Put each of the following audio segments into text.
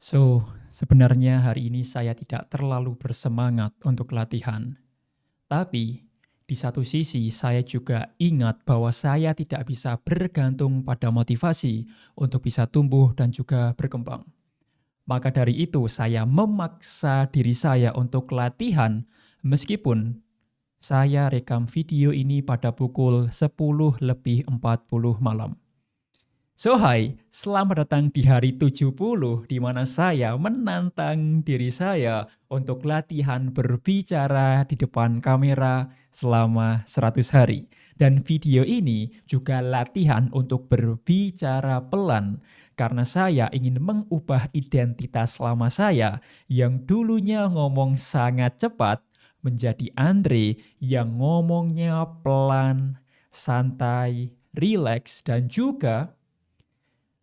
Sebenarnya hari ini saya tidak terlalu bersemangat untuk latihan. Tapi, di satu sisi saya juga ingat bahwa saya tidak bisa bergantung pada motivasi untuk bisa tumbuh dan juga berkembang. Maka dari itu saya memaksa diri saya untuk latihan meskipun saya rekam video ini pada pukul 10:40 malam. Hai, selamat datang di hari 70 di mana saya menantang diri saya untuk latihan berbicara di depan kamera selama 100 hari. Dan video ini juga latihan untuk berbicara pelan karena saya ingin mengubah identitas lama saya yang dulunya ngomong sangat cepat menjadi Andre yang ngomongnya pelan, santai, rileks, dan juga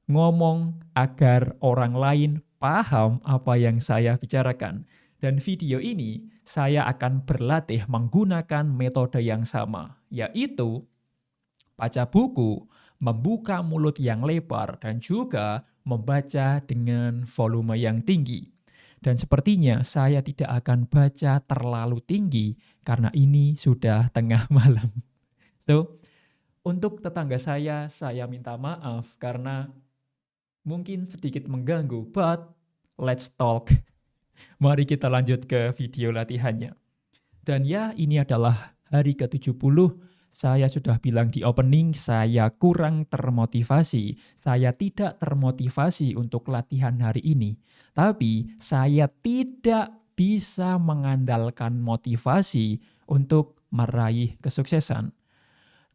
ngomong agar orang lain paham apa yang saya bicarakan. Dan video ini saya akan berlatih menggunakan metode yang sama, yaitu baca buku, membuka mulut yang lebar, dan juga membaca dengan volume yang tinggi. Dan sepertinya saya tidak akan baca terlalu tinggi karena ini sudah tengah malam. Untuk tetangga saya minta maaf karena mungkin sedikit mengganggu, but let's talk. Mari kita lanjut ke video latihannya. Dan ya, ini adalah hari ke-70. Saya sudah bilang di opening, saya kurang termotivasi. Saya tidak termotivasi untuk latihan hari ini. Tapi saya tidak bisa mengandalkan motivasi untuk meraih kesuksesan.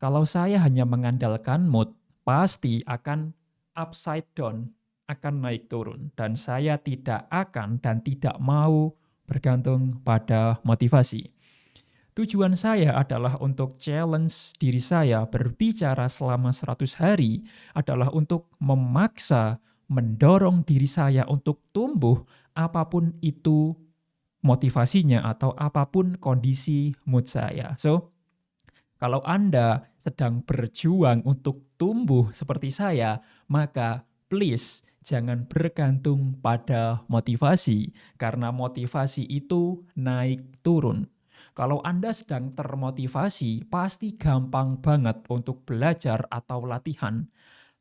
Kalau saya hanya mengandalkan mood, pasti akan upside down, akan naik turun. Dan saya tidak akan dan tidak mau bergantung pada motivasi. Tujuan saya adalah untuk challenge diri saya berbicara selama 100 hari adalah untuk memaksa, mendorong diri saya untuk tumbuh apapun itu motivasinya atau apapun kondisi mood saya. Kalau Anda sedang berjuang untuk tumbuh seperti saya, maka please jangan bergantung pada motivasi, karena motivasi itu naik turun. Kalau Anda sedang termotivasi, pasti gampang banget untuk belajar atau latihan.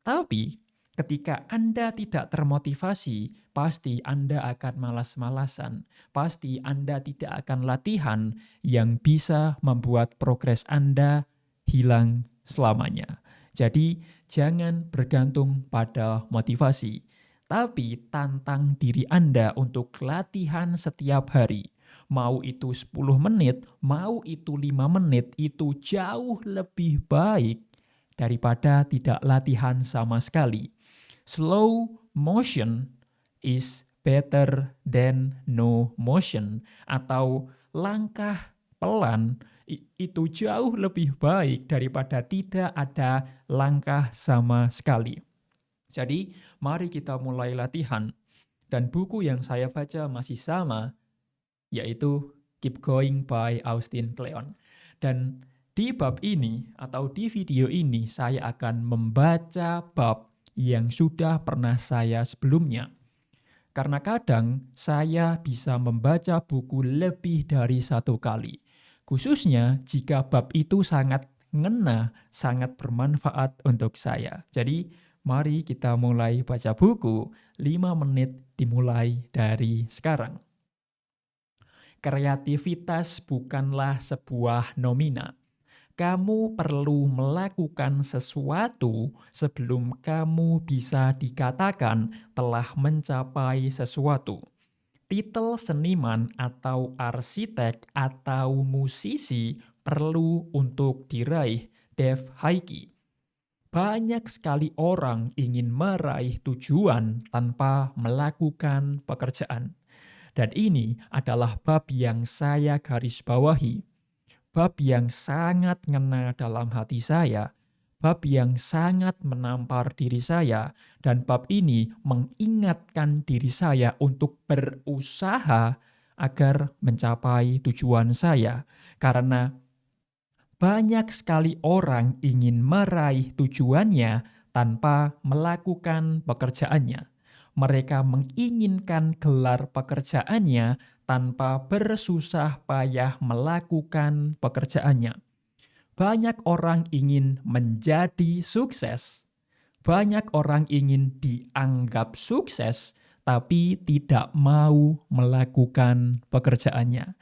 Tapi ketika Anda tidak termotivasi, pasti Anda akan malas-malasan. Pasti Anda tidak akan latihan yang bisa membuat progres Anda hilang selamanya. Jadi, jangan bergantung pada motivasi. Tapi tantang diri Anda untuk latihan setiap hari. Mau itu 10 menit, mau itu 5 menit, itu jauh lebih baik daripada tidak latihan sama sekali. Slow motion is better than no motion, atau langkah pelan itu jauh lebih baik daripada tidak ada langkah sama sekali. Jadi, mari kita mulai latihan. Dan buku yang saya baca masih sama, yaitu Keep Going by Austin Kleon. Dan di bab ini atau di video ini saya akan membaca bab yang sudah pernah saya sebelumnya. Karena kadang saya bisa membaca buku lebih dari satu kali. Khususnya jika bab itu sangat ngena, sangat bermanfaat untuk saya. Jadi mari kita mulai baca buku. 5 menit dimulai dari sekarang. Kreativitas bukanlah sebuah nomina. Kamu perlu melakukan sesuatu sebelum kamu bisa dikatakan telah mencapai sesuatu. Titel seniman atau arsitek atau musisi perlu untuk diraih. Dave Hickey. Banyak sekali orang ingin meraih tujuan tanpa melakukan pekerjaan. Dan ini adalah bab yang saya garis bawahi. Bab yang sangat ngena dalam hati saya, bab yang sangat menampar diri saya, dan bab ini mengingatkan diri saya untuk berusaha agar mencapai tujuan saya. Karena banyak sekali orang ingin meraih tujuannya tanpa melakukan pekerjaannya. Mereka menginginkan gelar pekerjaannya tanpa bersusah payah melakukan pekerjaannya. Banyak orang ingin menjadi sukses. Banyak orang ingin dianggap sukses, tapi tidak mau melakukan pekerjaannya.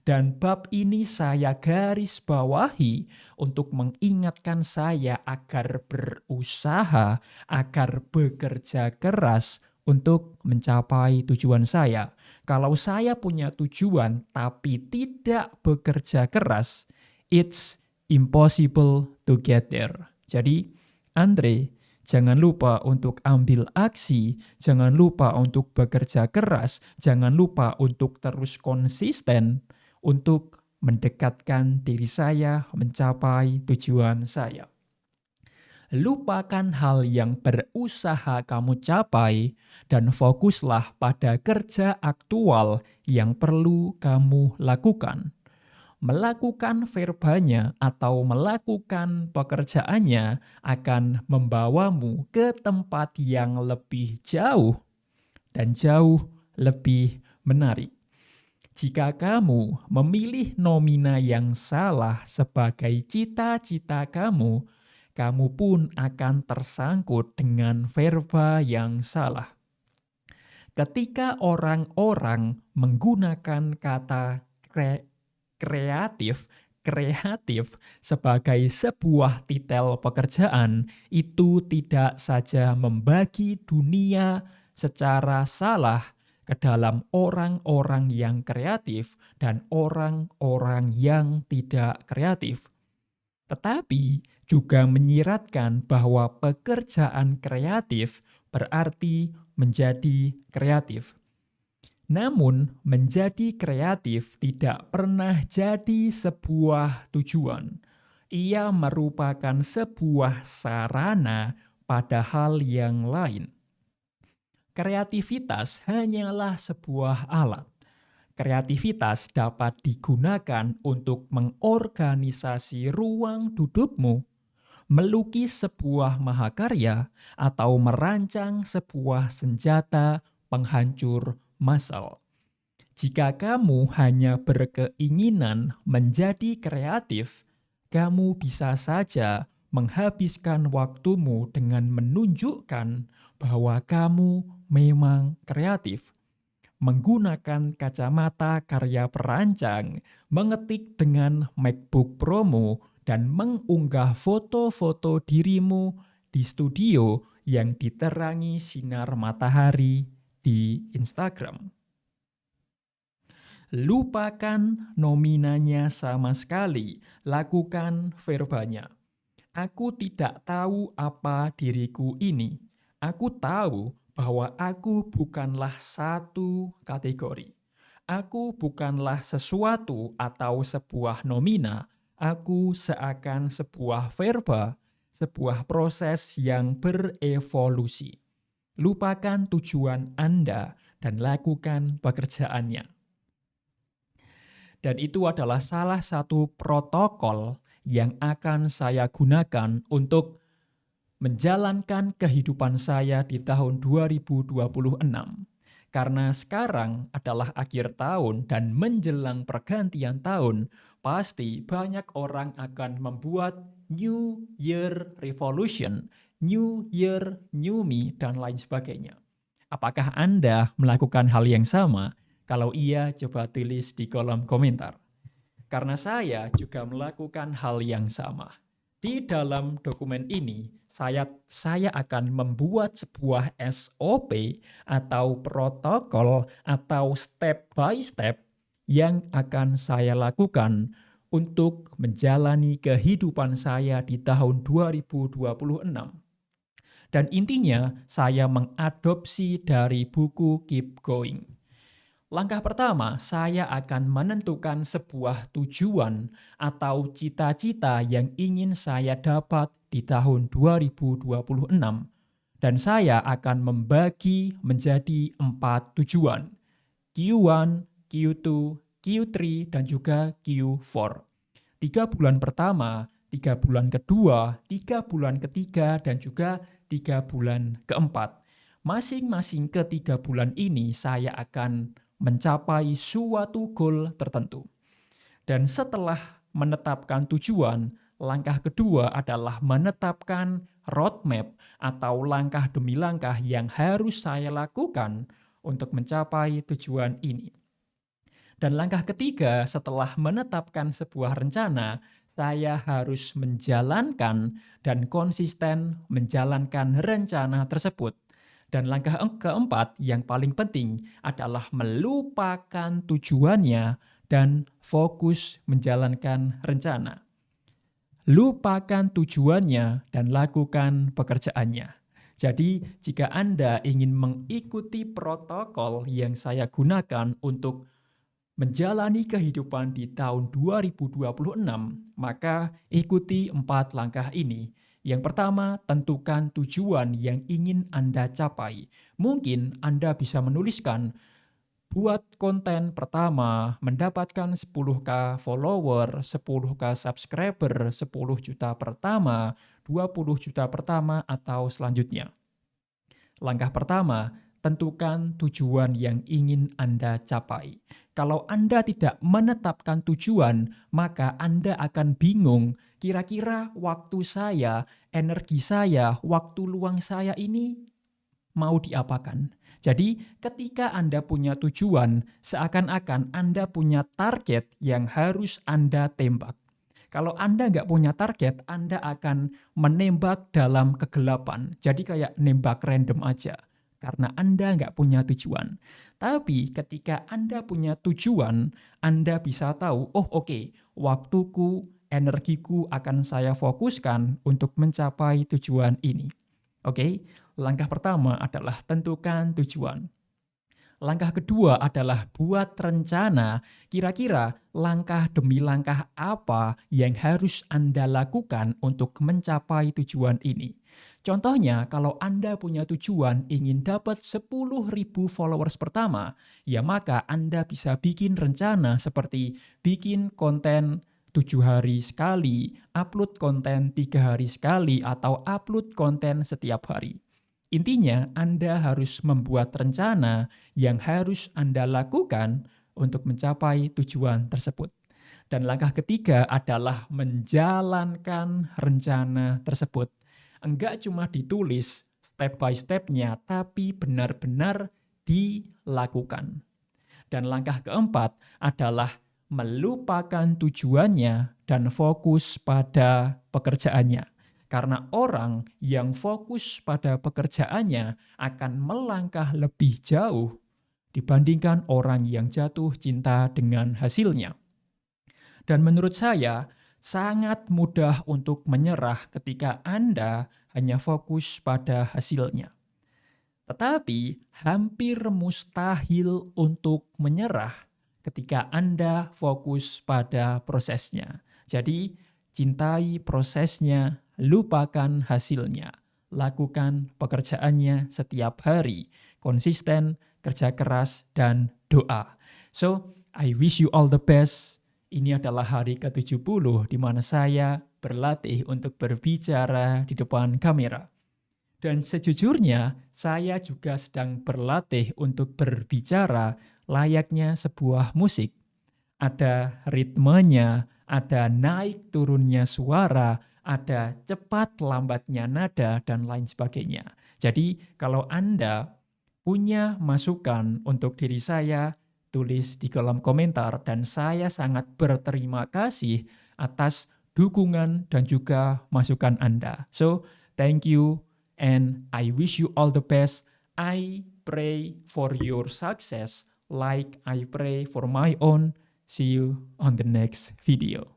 Dan bab ini saya garis bawahi untuk mengingatkan saya agar berusaha, agar bekerja keras untuk mencapai tujuan saya. Kalau saya punya tujuan tapi tidak bekerja keras, it's impossible to get there. Jadi, Andre, jangan lupa untuk ambil aksi, jangan lupa untuk bekerja keras, jangan lupa untuk terus konsisten untuk mendekatkan diri saya mencapai tujuan saya. Lupakan hal yang berusaha kamu capai dan fokuslah pada kerja aktual yang perlu kamu lakukan. Melakukan verbanya atau melakukan pekerjaannya akan membawamu ke tempat yang lebih jauh dan jauh lebih menarik. Jika kamu memilih nomina yang salah sebagai cita-cita kamu, kamu pun akan tersangkut dengan verba yang salah. Ketika orang-orang menggunakan kata kreatif sebagai sebuah titel pekerjaan, itu tidak saja membagi dunia secara salah ke dalam orang-orang yang kreatif dan orang-orang yang tidak kreatif, tetapi juga menyiratkan bahwa pekerjaan kreatif berarti menjadi kreatif. Namun, menjadi kreatif tidak pernah jadi sebuah tujuan. Ia merupakan sebuah sarana pada hal yang lain. Kreativitas hanyalah sebuah alat. Kreativitas dapat digunakan untuk mengorganisasi ruang dudukmu, melukis sebuah mahakarya, atau merancang sebuah senjata penghancur massal. Jika kamu hanya berkeinginan menjadi kreatif, kamu bisa saja menghabiskan waktumu dengan menunjukkan bahwa kamu memang kreatif. Menggunakan kacamata karya perancang, mengetik dengan MacBook Promu, dan mengunggah foto-foto dirimu di studio yang diterangi sinar matahari di Instagram. Lupakan nominanya sama sekali, lakukan verbanya. Aku tidak tahu apa diriku ini. Aku tahu bahwa aku bukanlah satu kategori. Aku bukanlah sesuatu atau sebuah nomina. Aku seakan sebuah verba, sebuah proses yang berevolusi. Lupakan tujuan Anda dan lakukan pekerjaannya. Dan itu adalah salah satu protokol yang akan saya gunakan untuk menjalankan kehidupan saya di tahun 2026. Karena sekarang adalah akhir tahun dan menjelang pergantian tahun, pasti banyak orang akan membuat New Year Revolution, New Year, New Me, dan lain sebagainya. Apakah Anda melakukan hal yang sama? Kalau iya, coba tulis di kolom komentar. Karena saya juga melakukan hal yang sama. Di dalam dokumen ini, saya akan membuat sebuah SOP atau protokol atau step by step yang akan saya lakukan untuk menjalani kehidupan saya di tahun 2026. Dan intinya, saya mengadopsi dari buku Keep Going. Langkah pertama, saya akan menentukan sebuah tujuan atau cita-cita yang ingin saya dapat di tahun 2026. Dan saya akan membagi menjadi 4 tujuan. Q1, Q2, Q3, dan juga Q4. 3 bulan pertama, 3 bulan kedua, 3 bulan ketiga, dan juga 3 bulan keempat. masing-masing ketiga bulan ini saya akan mencapai suatu goal tertentu. Dan setelah menetapkan tujuan, langkah kedua adalah menetapkan roadmap atau langkah demi langkah yang harus saya lakukan untuk mencapai tujuan ini. Dan langkah ketiga, setelah menetapkan sebuah rencana, saya harus menjalankan dan konsisten menjalankan rencana tersebut. Dan langkah keempat yang paling penting adalah melupakan tujuannya dan fokus menjalankan rencana. Lupakan tujuannya dan lakukan pekerjaannya. Jadi, jika Anda ingin mengikuti protokol yang saya gunakan untuk menjalani kehidupan di tahun 2026, maka ikuti 4 langkah ini. Yang pertama, tentukan tujuan yang ingin Anda capai. Mungkin Anda bisa menuliskan, buat konten pertama, mendapatkan 10.000 follower, 10.000 subscriber, 10 juta pertama, 20 juta pertama, atau selanjutnya. Langkah pertama, tentukan tujuan yang ingin Anda capai. Kalau Anda tidak menetapkan tujuan, maka Anda akan bingung, kira-kira waktu saya, energi saya, waktu luang saya ini mau diapakan. Jadi ketika Anda punya tujuan, seakan-akan Anda punya target yang harus Anda tembak. Kalau Anda nggak punya target, Anda akan menembak dalam kegelapan. Jadi kayak nembak random aja. Karena Anda nggak punya tujuan. Tapi ketika Anda punya tujuan, Anda bisa tahu, oh oke, waktuku, energiku akan saya fokuskan untuk mencapai tujuan ini. Oke, langkah pertama adalah tentukan tujuan. Langkah kedua adalah buat rencana, kira-kira langkah demi langkah apa yang harus Anda lakukan untuk mencapai tujuan ini. Contohnya, kalau Anda punya tujuan ingin dapat 10.000 followers pertama, ya maka Anda bisa bikin rencana seperti bikin konten 7 hari sekali, upload konten 3 hari sekali, atau upload konten setiap hari. Intinya, Anda harus membuat rencana yang harus Anda lakukan untuk mencapai tujuan tersebut. Dan langkah ketiga adalah menjalankan rencana tersebut. Enggak cuma ditulis step by step-nya, tapi benar-benar dilakukan. Dan langkah keempat adalah melupakan tujuannya dan fokus pada pekerjaannya. Karena orang yang fokus pada pekerjaannya akan melangkah lebih jauh dibandingkan orang yang jatuh cinta dengan hasilnya. Dan menurut saya, sangat mudah untuk menyerah ketika Anda hanya fokus pada hasilnya. Tetapi hampir mustahil untuk menyerah ketika Anda fokus pada prosesnya. Jadi, cintai prosesnya, lupakan hasilnya. Lakukan pekerjaannya setiap hari, konsisten, kerja keras, dan doa. So, I wish you all the best. Ini adalah hari ke-70 di mana saya berlatih untuk berbicara di depan kamera. Dan sejujurnya, saya juga sedang berlatih untuk berbicara layaknya sebuah musik. Ada ritmenya, ada naik turunnya suara, ada cepat lambatnya nada, dan lain sebagainya. Jadi, kalau Anda punya masukan untuk diri saya, tulis di kolom komentar, dan saya sangat berterima kasih atas dukungan dan juga masukan Anda. So, thank you. And I wish you all the best. I pray for your success like I pray for my own. See you on the next video.